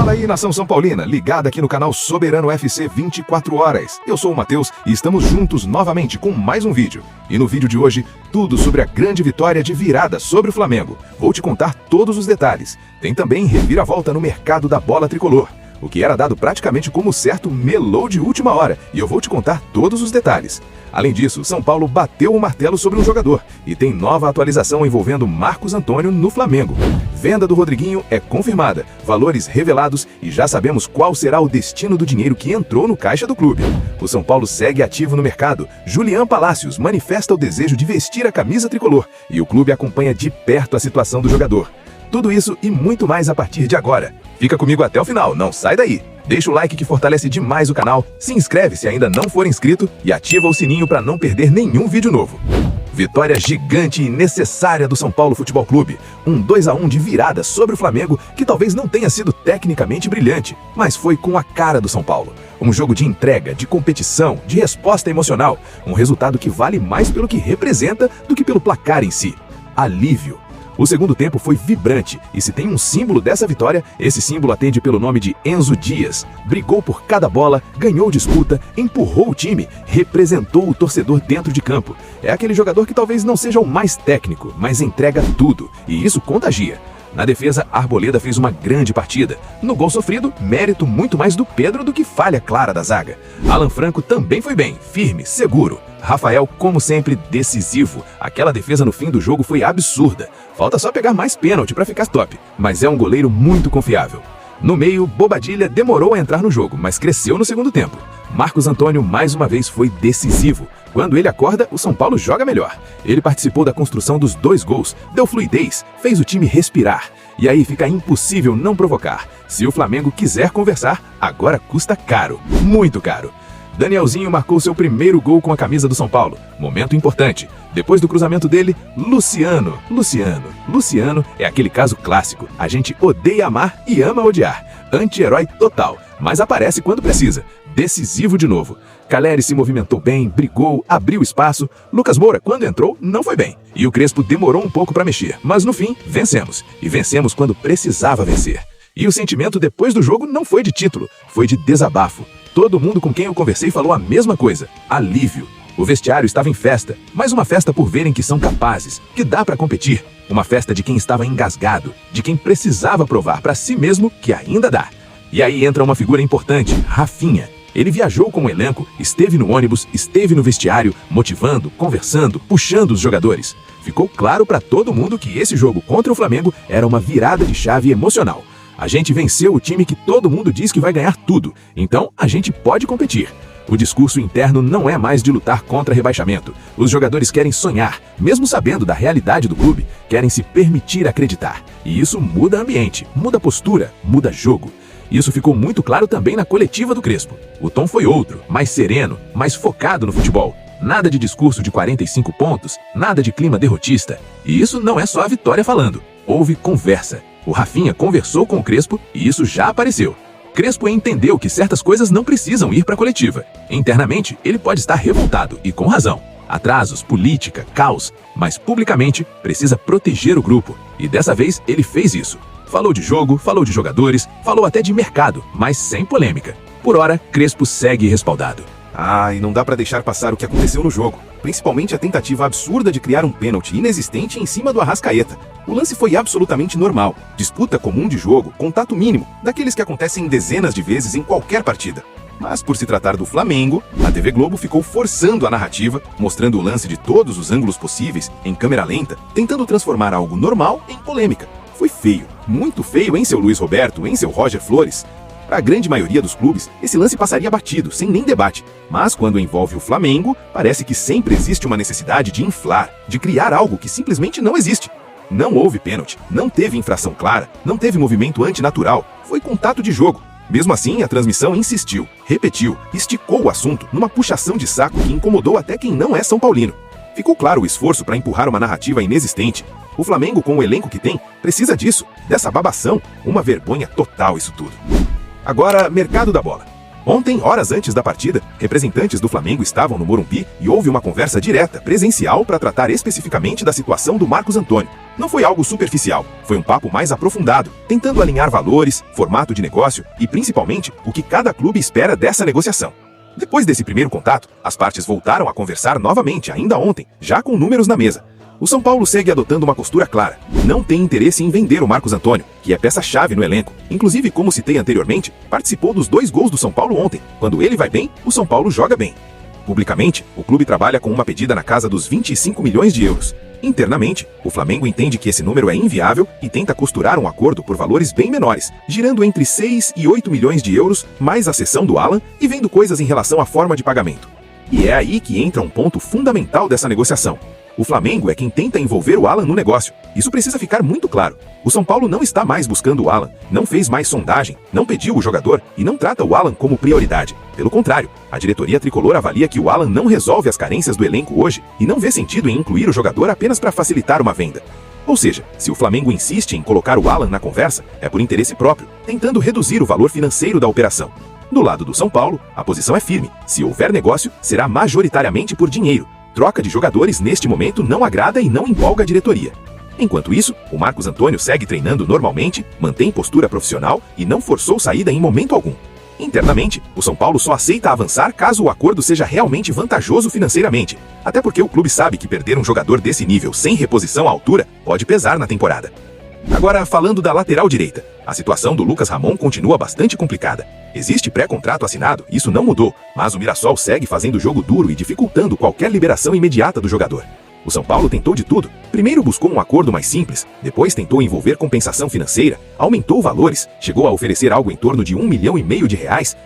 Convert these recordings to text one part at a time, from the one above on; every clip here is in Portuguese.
Fala aí, nação São Paulina, ligada aqui no canal Soberano FC 24 horas. Eu sou o Matheus e estamos juntos novamente com mais um vídeo. E no vídeo de hoje, tudo sobre a grande vitória de virada sobre o Flamengo. Vou te contar todos os detalhes. Tem também reviravolta no mercado da bola tricolor. O que era dado praticamente como certo melou de última hora, e eu vou te contar todos os detalhes. Além disso, São Paulo bateu o martelo sobre um jogador, e tem nova atualização envolvendo Marcos Antônio no Flamengo. Venda do Rodriguinho é confirmada, valores revelados e já sabemos qual será o destino do dinheiro que entrou no caixa do clube. O São Paulo segue ativo no mercado. Julián Palacios manifesta o desejo de vestir a camisa tricolor, e o clube acompanha de perto a situação do jogador. Tudo isso e muito mais a partir de agora. Fica comigo até o final, não sai daí. Deixa o like que fortalece demais o canal, se inscreve se ainda não for inscrito e ativa o sininho para não perder nenhum vídeo novo. Vitória gigante e necessária do São Paulo Futebol Clube. Um 2-1 de virada sobre o Flamengo que talvez não tenha sido tecnicamente brilhante, mas foi com a cara do São Paulo. Um jogo de entrega, de competição, de resposta emocional. Um resultado que vale mais pelo que representa do que pelo placar em si. Alívio. O segundo tempo foi vibrante, e se tem um símbolo dessa vitória, esse símbolo atende pelo nome de Enzo Dias. Brigou por cada bola, ganhou disputa, empurrou o time, representou o torcedor dentro de campo. É aquele jogador que talvez não seja o mais técnico, mas entrega tudo, e isso contagia. Na defesa, Arboleda fez uma grande partida. No gol sofrido, mérito muito mais do Pedro do que falha clara da zaga. Alan Franco também foi bem, firme, seguro. Rafael, como sempre, decisivo. Aquela defesa no fim do jogo foi absurda. Falta só pegar mais pênalti para ficar top, mas é um goleiro muito confiável. No meio, Bobadilha demorou a entrar no jogo, mas cresceu no segundo tempo. Marcos Antônio mais uma vez foi decisivo. Quando ele acorda, o São Paulo joga melhor. Ele participou da construção dos 2 gols, deu fluidez, fez o time respirar. E aí fica impossível não provocar. Se o Flamengo quiser conversar, agora custa caro, muito caro. Danielzinho marcou seu primeiro gol com a camisa do São Paulo. Momento importante. Depois do cruzamento dele, Luciano é aquele caso clássico. A gente odeia amar e ama odiar. Anti-herói total, mas aparece quando precisa. Decisivo de novo. Caleri se movimentou bem, brigou, abriu espaço. Lucas Moura, quando entrou, não foi bem. E o Crespo demorou um pouco para mexer. Mas no fim, vencemos. E vencemos quando precisava vencer. E o sentimento depois do jogo não foi de título, foi de desabafo. Todo mundo com quem eu conversei falou a mesma coisa, alívio. O vestiário estava em festa, mas uma festa por verem que são capazes, que dá para competir. Uma festa de quem estava engasgado, de quem precisava provar para si mesmo que ainda dá. E aí entra uma figura importante, Rafinha. Ele viajou com o elenco, esteve no ônibus, esteve no vestiário, motivando, conversando, puxando os jogadores. Ficou claro para todo mundo que esse jogo contra o Flamengo era uma virada de chave emocional. A gente venceu o time que todo mundo diz que vai ganhar tudo, então a gente pode competir. O discurso interno não é mais de lutar contra rebaixamento. Os jogadores querem sonhar, mesmo sabendo da realidade do clube, querem se permitir acreditar. E isso muda ambiente, muda postura, muda jogo. Isso ficou muito claro também na coletiva do Crespo. O tom foi outro, mais sereno, mais focado no futebol. Nada de discurso de 45 pontos, nada de clima derrotista. E isso não é só a Vitória falando, houve conversa. O Rafinha conversou com o Crespo e isso já apareceu. Crespo entendeu que certas coisas não precisam ir para a coletiva. Internamente, ele pode estar revoltado e com razão. Atrasos, política, caos, mas publicamente precisa proteger o grupo. E dessa vez ele fez isso. Falou de jogo, falou de jogadores, falou até de mercado, mas sem polêmica. Por hora, Crespo segue respaldado. E não dá pra deixar passar o que aconteceu no jogo. Principalmente a tentativa absurda de criar um pênalti inexistente em cima do Arrascaeta. O lance foi absolutamente normal. Disputa comum de jogo, contato mínimo, daqueles que acontecem dezenas de vezes em qualquer partida. Mas por se tratar do Flamengo, a TV Globo ficou forçando a narrativa, mostrando o lance de todos os ângulos possíveis, em câmera lenta, tentando transformar algo normal em polêmica. Foi feio, muito feio, hein, seu Luiz Roberto, hein, seu Roger Flores? Para a grande maioria dos clubes, esse lance passaria batido, sem nem debate. Mas quando envolve o Flamengo, parece que sempre existe uma necessidade de inflar, de criar algo que simplesmente não existe. Não houve pênalti, não teve infração clara, não teve movimento antinatural, foi contato de jogo. Mesmo assim, a transmissão insistiu, repetiu, esticou o assunto numa puxação de saco que incomodou até quem não é São Paulino. Ficou claro o esforço para empurrar uma narrativa inexistente. O Flamengo, com o elenco que tem, precisa disso, dessa babação. Uma vergonha total isso tudo. Agora, mercado da bola. Ontem, horas antes da partida, representantes do Flamengo estavam no Morumbi e houve uma conversa direta, presencial, para tratar especificamente da situação do Marcos Antônio. Não foi algo superficial, foi um papo mais aprofundado, tentando alinhar valores, formato de negócio e, principalmente, o que cada clube espera dessa negociação. Depois desse primeiro contato, as partes voltaram a conversar novamente, ainda ontem, já com números na mesa. O São Paulo segue adotando uma postura clara. Não tem interesse em vender o Marcos Antônio, que é peça-chave no elenco. Inclusive, como citei anteriormente, participou dos 2 gols do São Paulo ontem. Quando ele vai bem, o São Paulo joga bem. Publicamente, o clube trabalha com uma pedida na casa dos 25 milhões de euros. Internamente, o Flamengo entende que esse número é inviável e tenta costurar um acordo por valores bem menores, girando entre 6 e 8 milhões de euros, mais a cessão do Alan e vendo coisas em relação à forma de pagamento. E é aí que entra um ponto fundamental dessa negociação. O Flamengo é quem tenta envolver o Alan no negócio. Isso precisa ficar muito claro. O São Paulo não está mais buscando o Alan, não fez mais sondagem, não pediu o jogador e não trata o Alan como prioridade. Pelo contrário, a diretoria tricolor avalia que o Alan não resolve as carências do elenco hoje e não vê sentido em incluir o jogador apenas para facilitar uma venda. Ou seja, se o Flamengo insiste em colocar o Alan na conversa, é por interesse próprio, tentando reduzir o valor financeiro da operação. Do lado do São Paulo, a posição é firme. Se houver negócio, será majoritariamente por dinheiro. Troca de jogadores neste momento não agrada e não empolga a diretoria. Enquanto isso, o Marcos Antônio segue treinando normalmente, mantém postura profissional e não forçou saída em momento algum. Internamente, o São Paulo só aceita avançar caso o acordo seja realmente vantajoso financeiramente, até porque o clube sabe que perder um jogador desse nível sem reposição à altura pode pesar na temporada. Agora, falando da lateral direita, a situação do Lucas Ramon continua bastante complicada. Existe pré-contrato assinado, isso não mudou, mas o Mirassol segue fazendo jogo duro e dificultando qualquer liberação imediata do jogador. O São Paulo tentou de tudo. Primeiro buscou um acordo mais simples, depois tentou envolver compensação financeira, aumentou valores, chegou a oferecer algo em torno de R$1,5 milhão,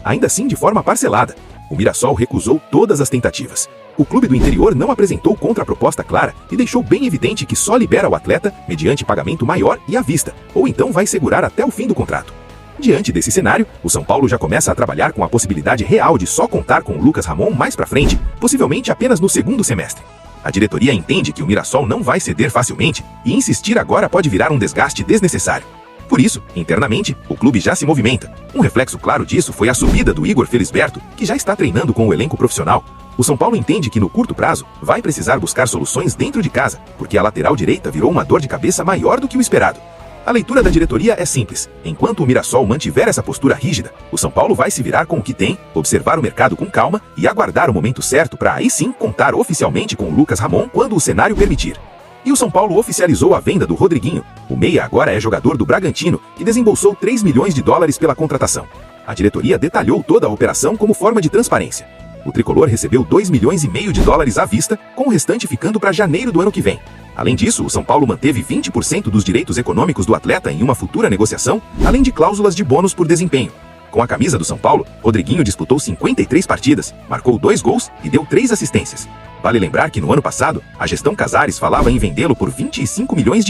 ainda assim de forma parcelada. O Mirassol recusou todas as tentativas. O clube do interior não apresentou contraproposta clara e deixou bem evidente que só libera o atleta mediante pagamento maior e à vista, ou então vai segurar até o fim do contrato. Diante desse cenário, o São Paulo já começa a trabalhar com a possibilidade real de só contar com o Lucas Ramon mais pra frente, possivelmente apenas no segundo semestre. A diretoria entende que o Mirassol não vai ceder facilmente e insistir agora pode virar um desgaste desnecessário. Por isso, internamente, o clube já se movimenta. Um reflexo claro disso foi a subida do Igor Felisberto, que já está treinando com o elenco profissional. O São Paulo entende que no curto prazo vai precisar buscar soluções dentro de casa, porque a lateral direita virou uma dor de cabeça maior do que o esperado. A leitura da diretoria é simples. Enquanto o Mirassol mantiver essa postura rígida, o São Paulo vai se virar com o que tem, observar o mercado com calma e aguardar o momento certo para aí sim contar oficialmente com o Lucas Ramon quando o cenário permitir. E o São Paulo oficializou a venda do Rodriguinho. O meia agora é jogador do Bragantino, que desembolsou $3 milhões pela contratação. A diretoria detalhou toda a operação como forma de transparência. O tricolor recebeu $2,5 milhões à vista, com o restante ficando para janeiro do ano que vem. Além disso, o São Paulo manteve 20% dos direitos econômicos do atleta em uma futura negociação, além de cláusulas de bônus por desempenho. Com a camisa do São Paulo, Rodriguinho disputou 53 partidas, marcou 2 gols e deu 3 assistências. Vale lembrar que no ano passado, a gestão Casares falava em vendê-lo por €25 milhões.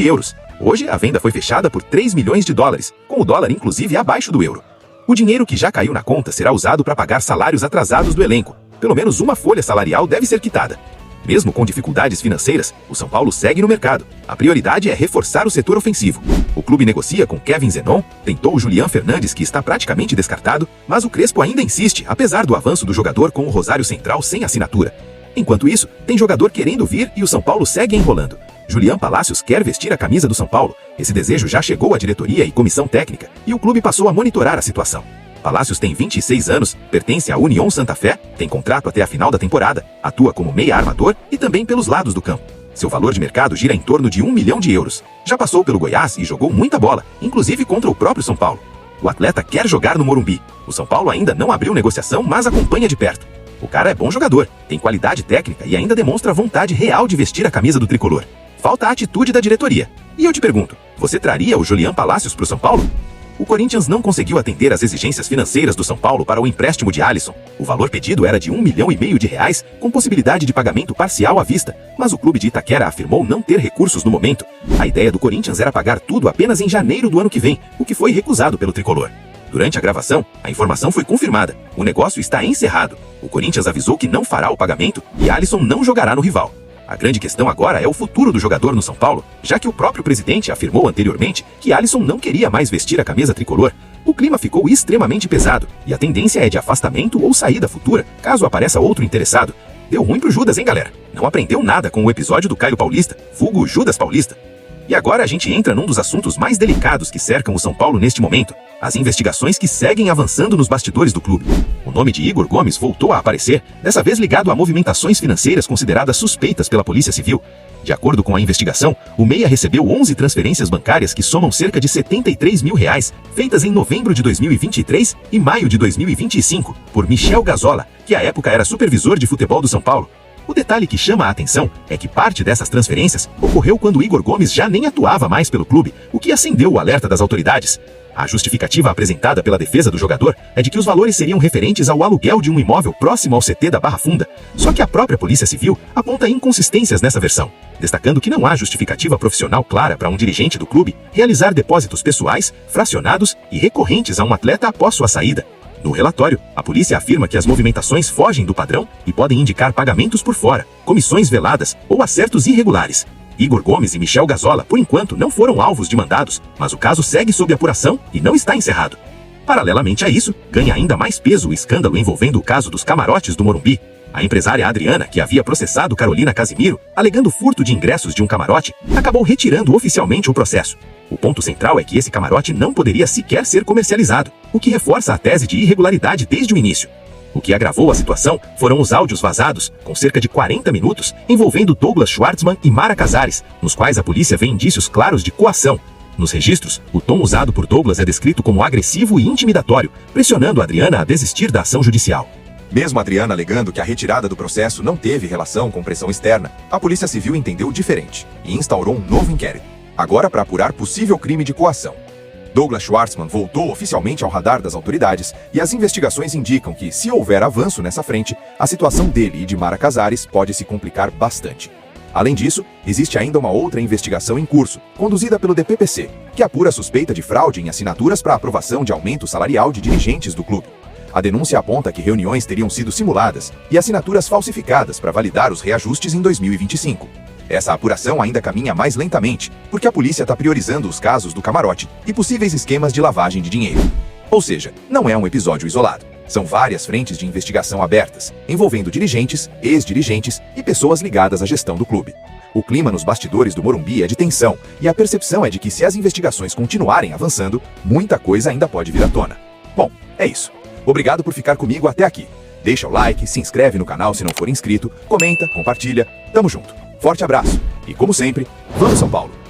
Hoje, a venda foi fechada por $3 milhões, com o dólar inclusive abaixo do euro. O dinheiro que já caiu na conta será usado para pagar salários atrasados do elenco. Pelo menos uma folha salarial deve ser quitada. Mesmo com dificuldades financeiras, o São Paulo segue no mercado. A prioridade é reforçar o setor ofensivo. O clube negocia com Kevin Zenon, tentou o Julián Fernandes, que está praticamente descartado, mas o Crespo ainda insiste, apesar do avanço do jogador com o Rosário Central sem assinatura. Enquanto isso, tem jogador querendo vir e o São Paulo segue enrolando. Julián Palacios quer vestir a camisa do São Paulo. Esse desejo já chegou à diretoria e comissão técnica, e o clube passou a monitorar a situação. Palacios tem 26 anos, pertence à União Santa Fé, tem contrato até a final da temporada, atua como meia armador e também pelos lados do campo. Seu valor de mercado gira em torno de €1 milhão. Já passou pelo Goiás e jogou muita bola, inclusive contra o próprio São Paulo. O atleta quer jogar no Morumbi. O São Paulo ainda não abriu negociação, mas acompanha de perto. O cara é bom jogador, tem qualidade técnica e ainda demonstra vontade real de vestir a camisa do tricolor. Falta a atitude da diretoria. E eu te pergunto, você traria o Julián Palacios para o São Paulo? O Corinthians não conseguiu atender às exigências financeiras do São Paulo para o empréstimo de Alisson. O valor pedido era de R$1,5 milhão, com possibilidade de pagamento parcial à vista, mas o clube de Itaquera afirmou não ter recursos no momento. A ideia do Corinthians era pagar tudo apenas em janeiro do ano que vem, o que foi recusado pelo tricolor. Durante a gravação, a informação foi confirmada. O negócio está encerrado. O Corinthians avisou que não fará o pagamento e Alisson não jogará no rival. A grande questão agora é o futuro do jogador no São Paulo, já que o próprio presidente afirmou anteriormente que Alisson não queria mais vestir a camisa tricolor. O clima ficou extremamente pesado e a tendência é de afastamento ou saída futura, caso apareça outro interessado. Deu ruim pro Judas, hein, galera? Não aprendeu nada com o episódio do Caio Paulista, vulgo Judas Paulista. E agora a gente entra num dos assuntos mais delicados que cercam o São Paulo neste momento: as investigações que seguem avançando nos bastidores do clube. O nome de Igor Gomes voltou a aparecer, dessa vez ligado a movimentações financeiras consideradas suspeitas pela Polícia Civil. De acordo com a investigação, o Meia recebeu 11 transferências bancárias que somam cerca de R$73 mil, feitas em novembro de 2023 e maio de 2025, por Michel Gazola, que à época era supervisor de futebol do São Paulo. O detalhe que chama a atenção é que parte dessas transferências ocorreu quando Igor Gomes já nem atuava mais pelo clube, o que acendeu o alerta das autoridades. A justificativa apresentada pela defesa do jogador é de que os valores seriam referentes ao aluguel de um imóvel próximo ao CT da Barra Funda, só que a própria Polícia Civil aponta inconsistências nessa versão, destacando que não há justificativa profissional clara para um dirigente do clube realizar depósitos pessoais, fracionados e recorrentes a um atleta após sua saída. No relatório, a polícia afirma que as movimentações fogem do padrão e podem indicar pagamentos por fora, comissões veladas ou acertos irregulares. Igor Gomes e Michel Gazola, por enquanto, não foram alvos de mandados, mas o caso segue sob apuração e não está encerrado. Paralelamente a isso, ganha ainda mais peso o escândalo envolvendo o caso dos camarotes do Morumbi. A empresária Adriana, que havia processado Carolina Casimiro, alegando furto de ingressos de um camarote, acabou retirando oficialmente o processo. O ponto central é que esse camarote não poderia sequer ser comercializado, o que reforça a tese de irregularidade desde o início. O que agravou a situação foram os áudios vazados, com cerca de 40 minutos, envolvendo Douglas Schwartzman e Mara Casares, nos quais a polícia vê indícios claros de coação. Nos registros, o tom usado por Douglas é descrito como agressivo e intimidatório, pressionando a Adriana a desistir da ação judicial. Mesmo Adriana alegando que a retirada do processo não teve relação com pressão externa, a Polícia Civil entendeu diferente e instaurou um novo inquérito, agora para apurar possível crime de coação. Douglas Schwartzman voltou oficialmente ao radar das autoridades e as investigações indicam que, se houver avanço nessa frente, a situação dele e de Mara Casares pode se complicar bastante. Além disso, existe ainda uma outra investigação em curso, conduzida pelo DPPC, que apura a suspeita de fraude em assinaturas para aprovação de aumento salarial de dirigentes do clube. A denúncia aponta que reuniões teriam sido simuladas e assinaturas falsificadas para validar os reajustes em 2025. Essa apuração ainda caminha mais lentamente, porque a polícia está priorizando os casos do camarote e possíveis esquemas de lavagem de dinheiro. Ou seja, não é um episódio isolado. São várias frentes de investigação abertas, envolvendo dirigentes, ex-dirigentes e pessoas ligadas à gestão do clube. O clima nos bastidores do Morumbi é de tensão, e a percepção é de que, se as investigações continuarem avançando, muita coisa ainda pode vir à tona. Bom, é isso. Obrigado por ficar comigo até aqui. Deixa o like, se inscreve no canal se não for inscrito, comenta, compartilha. Tamo junto. Forte abraço e, como sempre, vamos São Paulo!